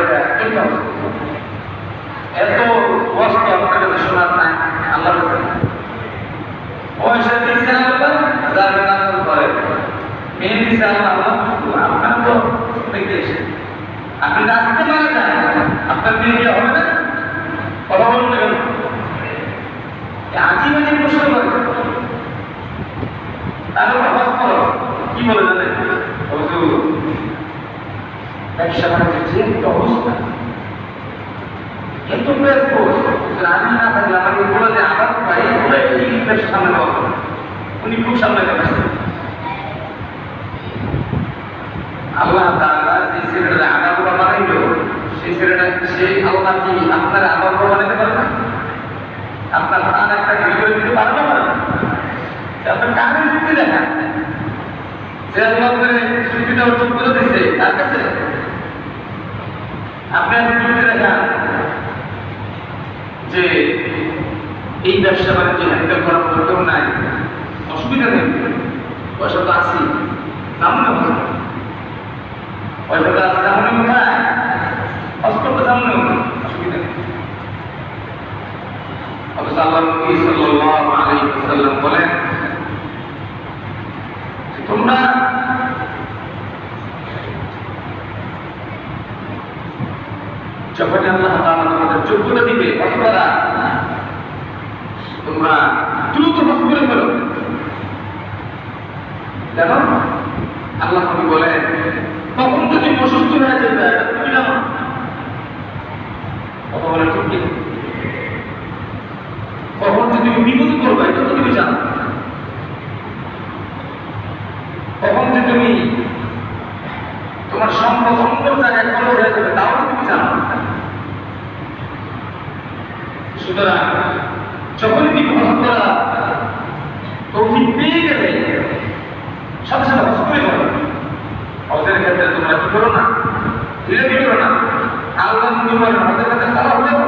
এটা কেমন এত কষ্ট আপনার কাছে শোনার নাই আল্লাহর কাছে পয়সা দিচ্ছে আল্লাহ যার নাম করে মেয়ে দিচ্ছে আল্লাহ আপনার তো দেখে এসে আপনি রাস্তায় মারা যান আপনার মেয়ে কি হবে না কথা বলুন না কেন আজিব আজিব প্রশ্ন করে তাহলে হজ করো কি বলে জানেন ব্যবসা বাণিজ্যের যে একটা অবস্থা এত ব্যস্ত আমি না থাকলে আমাকে বলে যে আবার ভাই এই ব্যবসা সামনে পাবো উনি খুব সামনে পাচ্ছেন আল্লাহ তাআলা যে ছেলেটা আগাগোড়া বানাইল সেই ছেলেটা সেই আল্লাহ কি আপনার আগাগোড়া বানাইতে পারে না আপনার প্রাণ একটা কি করে দিতে পারবে না আপনার কানে যুক্তি দেখা সে আল্লাহ করে যুক্তিটা অর্জন করে দিচ্ছে তার কাছে আপনি যুক্তি দেখা যে এই ব্যবসা বাণিজ্য হ্যান্ডেল করার কেউ নাই অসুবিধা নেই পয়সা তো আসি সামনে পয়সাটা আছে সামনে কোথায় অস্পষ্ট সামনে অসুবিধা নেই অথচ আল্লাহ নবী সাল্লাল্লাহু আলাইহি ওয়াসাল্লাম বলেন তোমরা যখন আল্লাহ তাআলা তোমাদের যোগ্যতা দিবে অথবা তোমরা দ্রুত হজ করে ফেলো জানো আল্লাহ নবী বলেন তখন যদি অসুস্থ হয়ে যাবে তুমি জানো কথা বলে ঠিক কি কখন যে তুমি বিপদে পড়বে এটা তো তুমি জানো কখন যে তুমি তোমার সম্পদ অন্য জায়গায় খরচ হয়ে যাবে তাও তুমি জানো সুতরাং যখনই তুমি হজ করা তৌফিক পেয়ে গেলে সাথে সাথে হজ করে করো হজের ক্ষেত্রে তোমরা কি করো না ধীরে ধীরে করো না আল্লাহ নবী বলেন হজের ক্ষেত্রে তারা হয়ে যাবো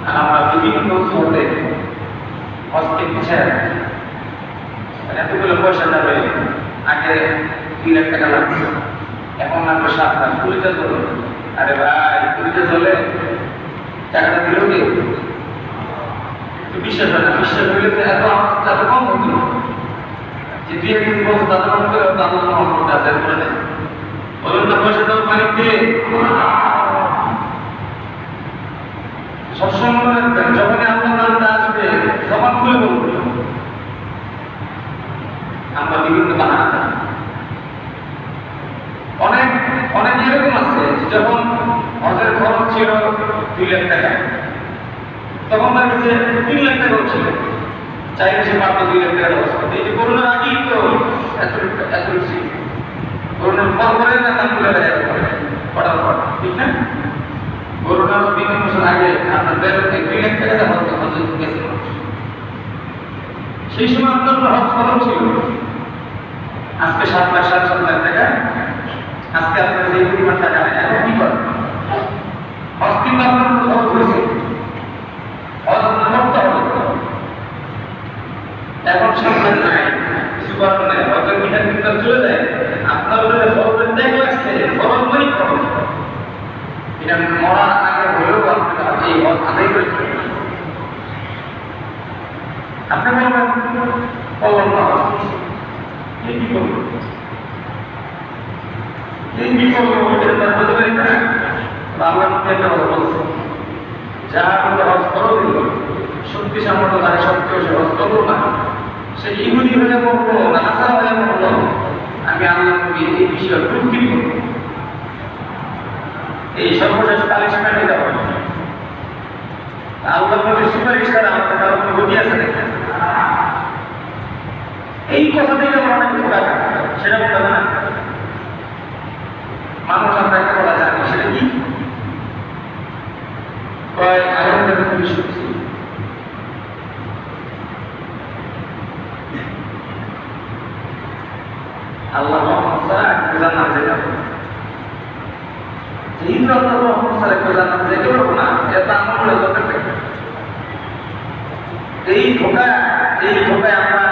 আর আমরা বিভিন্ন শহরে হজকে পিছিয়ে এতগুলো পয়সা যাবে আগে 2 লাখ টাকা লাগবে এখন লাগবে 7 লাখ পুলিশে চলো আরে ভাই পুলিশে চলে টাকাটা দিল কি বিশ্বাস হয় না বিশ্বাস হইলে এত এত কম হতো যে 2-3 বছর দাদা মনে করে দাদা মনে আছে বলে বলুন না পয়সা দেওয়ার পানিতে সবসময় মনে রাখবেন যখনই আপনার নামটা আসবে সবার খুলে বলবে আমরা বিভিন্ন বাহানা অনেক অনেক এরকম আছে যখন হজের খরচ ছিল 2 লাখ টাকা তখন তার কাছে 3 লাখ টাকা ছিল চাইলে সে মাত্র 2 লাখ টাকা খরচ করতে এই যে করোনার আগেই তো এত বেশি করোনার পর করে না দাম তুলে দেয় কটার পর ঠিক না করোনার 3 বছর আগে আপনার 2 লাখ টাকা হজ গেছিল সেই সময় আপনার হজ খরচ ছিল আজকে 7 লাখ 7 লাখ টাকা আজকে আপনার যে পরিমাণ টাকা এখন কি করেন হজ কিন্তু আপনার খরচ হয়েছে হজ করতে হবে এখন 7 লাখ নাই কিছু করার নেই হজের মিটার কিন্তু চলে যায় আপনার উপরে খরচের ট্যাগ লাগছে খরচ মানে খরচ এটা মরার আগে হলেও আপনি এই হজ আদায় করে আপনি বলবেন এই কি করবো এই কি করবো তার বলতে পারি না বাংলা মধ্যে একটা কথা বলছে যার মধ্যে হজ করো দিল শক্তি সামর্থ্য তাকে সত্ত্বেও সে হজ করবো না সে ইহুদি হয়ে পড়বো না নাসারা হয়ে পড়বো আমি আল্লাহ নবী এই বিষয়ে প্রুক্তি করবো এই সর্বশেষ পানিশমেন্ট এটা হবে আল্লাহ নবীর সুপারিশ ছাড়া আমাদের কারো কোনো গতি আছে দেখেন এই কথা থেকে আমরা অনেক ধোকা সেটা বলতে হবে না মানুষ আমরা একটা কথা জানি সেটা কি কয় আরেকটা তুমি শুনছি আল্লাহ রহমান ছাড়া একটা জান্নাত যেতে হবে হিন্দু আল্লাহ রহমান ছাড়া একটা জান্নাত যেতে পারবো না এটা আমলে করতে পারি এই ধোকায় আমরা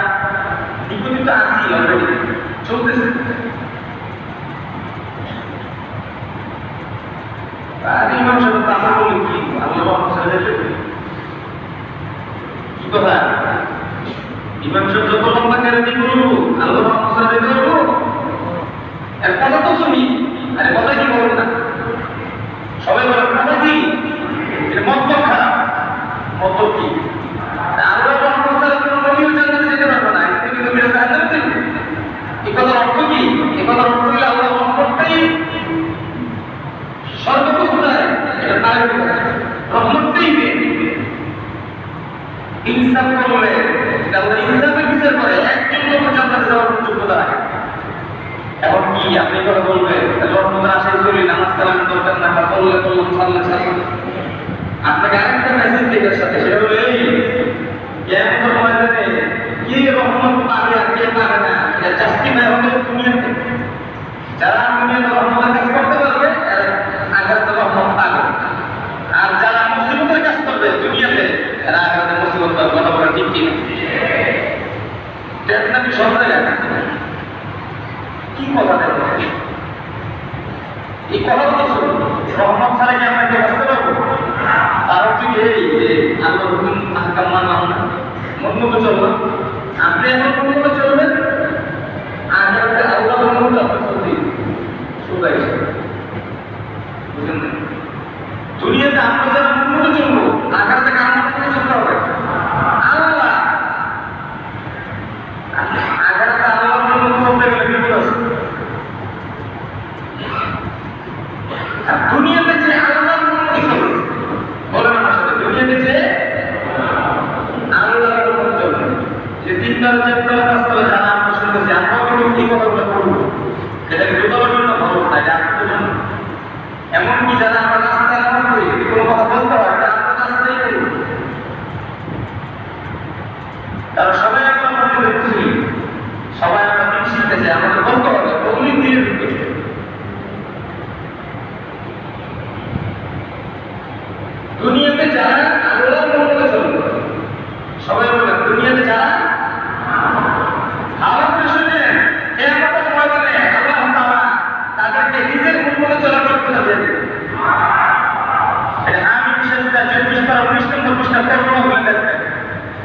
নিপতিত আছি অলরেডি, চলতেছে। আর ইমাম সাহেব তো আমরা বলি কি আল্লাহ কি কথা, ইমাম সাহেব যত লম্বা ক্যারেটি করবো আল্লাহ মশলা করবো, এর কথা তো শুনি। আরে কথা কি বলুন না, সবাই বলে কথা কি, এটা মত খারাপ, মত কি আল্লাহ মশলা কোনো নবীও জান্নাতে যেতে পারবে না, কিন্তু নবীরা জান্নাতে যাবে। এই কথার অর্থ কি? এই কথার অর্থ হলো আল্লাহ রহমতটাই সর্বপ্রথম, এটা তার রহমতটাই নেই। ইনসাফ করলে আল্লাহ ইনসাফের বিচার করে একজন লোক জান্নাতে যাওয়ার যোগ্যতা রাখে। এখন কি আপনি কথা বলবেন রহমতের আশায় চলি, নামাজ কালাম দরকার না, বা বললে বললাম সাল্লাহ সাল্লাম। আপনাকে আরেকটা মেসেজ দেখার সাথে সেটা হলো এই কিয়ামতের ময়দানে কে রহমত পাবে আর কে পাবে না, এটা জাস্টিফাই হবে দুনিয়াতে। যারা দুনিয়াতে রহমতের কাজ করতে পারবে এরা আখিরাতে রহমত পাবে, আর যারা মুসিবতের কাজ করবে দুনিয়াতে এরা আখিরাতে মুসিবত পাবে। কথা বলা ঠিক কিনা? এটা নাকি সব জায়গায় কি কথা দেখো, এই কথা তো শুনুন, রহমত ছাড়া কি আমরা কেউ বাঁচতে পারবো? তার হচ্ছে কি এই যে আল্লাহ হুকুম আহকাম মানলাম না, মন মতো চলবো। আপনি এখন মন মতো চলবেন, আখিরাতে আল্লাহ মন মতো আপনার চলতে শুধাই, বুঝলেন না? দুনিয়াতে আমরা যারা মন মতো চলবো, আখিরাতে কার মতো চলতে হবে? আল্লাহ। আখিরাতে আল্লাহ মন মতো চলতে গেলে বিপদ আছে। দুনিয়াতে যে আল্লাহর মন মতো চলবে, বলেন আমার সাথে, দুনিয়াতে যে আল্লাহর মন মতো চলবে, যে তিনবার চারবার রাস্তায় জানা আমরা শুনতেছি, আমরাও কিন্তু এই কথাগুলো বলবো, এটাকে দোতলার জন্য ভালো না, এটা আপনাদের জন্য। এমনকি যারা আমরা রাস্তায় নামাজ পড়ি, যদি কোনো কথা বলতে হয় এটা আমরা রাস্তায় করি, কারণ সবাই আমরা মন্দিরে বুঝি, সবাই আমরা দিন শিখতে চাই, আমাদের বলতে হবে অগ্নি দিয়ে দিতে। দুনিয়াতে যারা আল্লাহর মন মতো চলবে, সবাই বলেন দুনিয়াতে যারা ভালো করে শুনেন, কিয়ামতের ময়দানে আল্লাহ তাআলা তাদেরকে নিজের মন মতো চলার যোগ্যতা দিয়ে দিবেন। এটা আমি বিশেষ করে 24 পারা 19 নম্বর পৃষ্ঠা তর্জমা করে দেখবেন,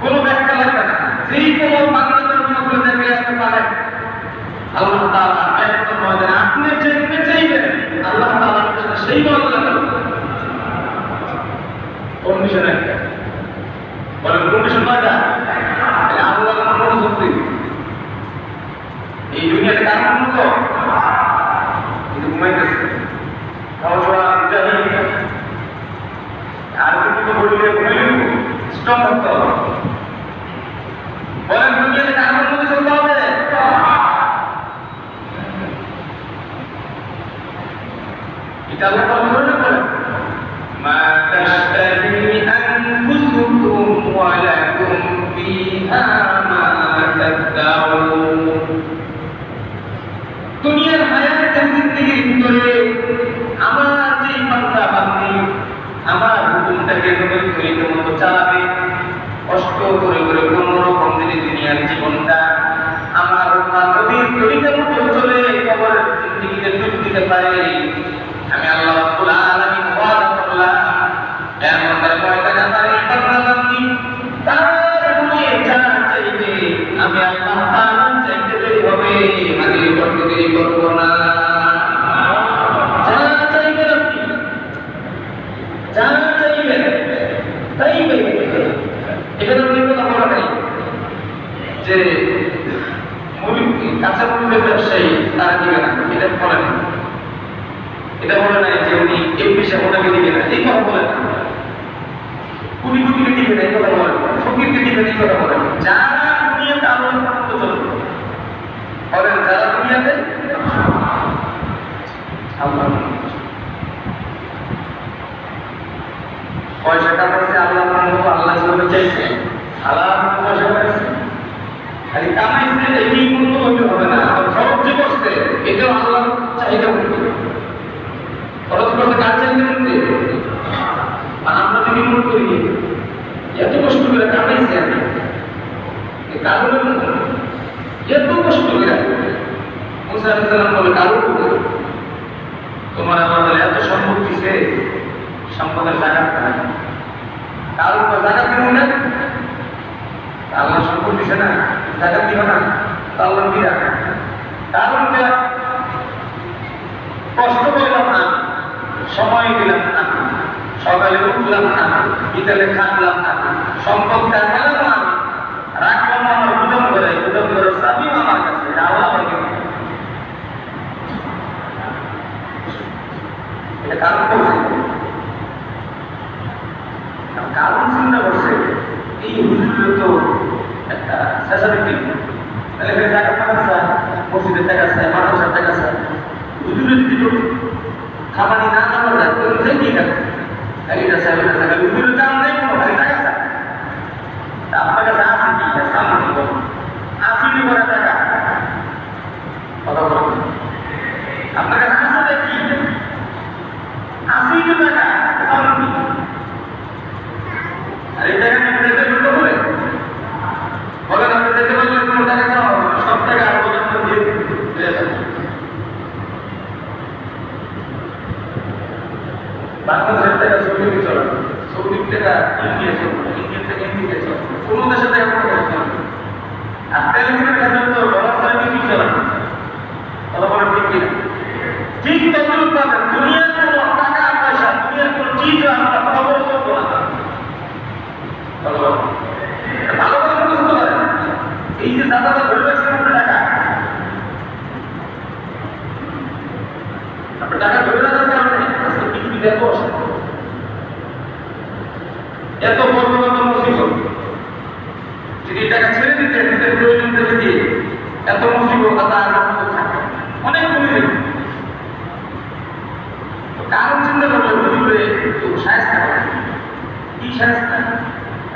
কোনো ব্যাখ্যা লাগবে না, যেই কোনো বাংলা তর্জমা করে দেখলে আপনি পাবেন আল্লাহ তাআলা কিয়ামতের ময়দানে আপনি যেখানে চাইবেন আল্লাহ তাআলা সেই বদলা করবেন। কন্ডিশন একটা বলেন, কন্ডিশন কয়টা? আল্লাহর মন মতো এই দুনিয়াতে কার মন মতো? কিন্তু ঘুমাইতেছে আর কিন্তু বললে ঘুমাইলেও স্ট্রং থাকতে হবে। বলেন দুনিয়াতে কার মন মতো চলতে হবে? এটা আল্লাহ তাআলা বলেন মা তাশতাহি আনফুসুকুম ওয়া লাকুম ফিহা মা তাদদাউন। দুনিয়ার হায়াতের জিন্দেগির ভিতরে আমার যে বান্দা বান্দি আমার হুকুমটাকে তরিকা মতো চালাবে, কষ্ট করে করে কোনো রকম যদি দুনিয়ার জীবনটা আমার নবীর তরিকা মতো চলে কবরের জিন্দেগিতে ডুব দিতে পারে, আমি আল্লাহ রাব্বুল আলামিন ওয়াদা করলাম কিয়ামতের ময়দানে আমার এই বান্দা বান্দি তার দুনিয়া যা চাইবে আমি আল্লাহ তাআলা চাইতে দেরি হবে, আমি করতে দেরি করব না। যা চাইবেন আপনি, যা চাইবেন তাই পাইবেন। এখানে আপনি কথা বলা নাই যে কাঁচা মরিচের ব্যবসায়ী তারা দিবে না, এটা বলে না। এটা বলে নাই যে উনি এই বিষয়ে ওনাকে দিবে না, এই কথা বলে না। কোটি কোটিকে দিবে না এই কথা বলে, ফকিরকে দিবে না এই কথা বলে। যারা দুনিয়াতে আল্লাহর মতো চলবে, বলেন যারা দুনিয়াতে আল্লাহর মতো পয়সা কামাইছে আল্লাহর মতো, আল্লাহ যেভাবে চাইছে আল্লাহর মতো পয়সা কামাইছে, খালি কামাইছে এই মতো হইতে হবে না, খরচ যে করছে এটাও আল্লাহর চাহিদা মতো। খরচ করতে কার চাহিদা মতো? আমরা যদি মনে করি এত কষ্ট করে কামাইছে আমি কারণে এত কষ্ট করে মুসা আলাইহিস সালাম বলে কারো তোমার আমার বলে এত সম্পদ দিছে সম্পদের জাকাত নাই কারো জাকাত দিব না আল্লাহ সম্পদ দিছে না জাকাত দিব না আল্লাহ দিয়া কারণ কষ্ট করলাম না সময় দিলাম না সকালে উঠলাম না বিকালে খাটলাম না সম্পদ কাটালাম না রাখলাম আমার গুদাম ঘরের চাবি আমার কাছে আল্লাহ আমাকে এটা কারণ করছে কারণ চিন্তা করছে এই হুজুরের তো একটা শেষাবৃত্তি তাহলে জায়গা টাকা মসজিদের টাকা চায় মাদ্রাসার টাকা চায় হুজুরের যদি খাবারই না দেওয়া যায় তাহলে সে কি থাকে এটা চাই ওটা চাই হুজুরের দাম নেই কোনো খালি টাকা চায় আপনার কাছে আসি কি সামনে দিব আসি দিব টাকা কথা বলুন আপনার কাছে আসে কি আসি টাকা সামনে আর এই টাকা নিয়ে যেতে বলতে বলে বলেন আপনি যেতে বললে কোনো টাকা চাওয়া হবে না সব টাকা আর পর্যন্ত দিয়ে বাংলাদেশের টাকা সৌদি চলে সৌদি টাকা ইন্ডিয়া চলবে ইন্ডিয়া থেকে ইন্ডিয়া চলবে কোনো দেশের টাকা কোনো দেশ চলবে আর তেলেঙ্গানার কাছে তো ডলার ছাড়া কিছুই চলে না কথা বলেন ঠিক কিনা ঠিক তদ্রুপ পাবেন দুনিয়ার কোনো টাকা পয়সা দুনিয়ার কোনো চিজ আমরা খবর চলবো না ভালো কথা বুঝতে পারেন এই যে দাদাটা ধরে রাখছে টাকা আপনার টাকা ধরে রাখার কারণে আজকে পৃথিবীতে এত অশান্তি এত বড় বড় মুসিবত যদি টাকা ছেড়ে দিতে নিজের প্রয়োজন থেকে দিয়ে এত মুসিবত থাকে অনেক কমে যেত কারণ চিন্তা করলে হুজুরে একটু সাহায্য করে কি সাহায্য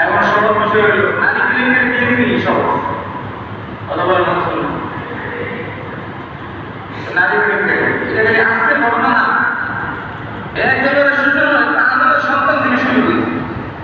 এখন সব বিষয় হলো নারী ক্লিনিকের দিয়ে দিবি সহজ কথা বলার মুসলমান নারী ক্লিনিক এটা খালি আজকের ঘটনা না একজন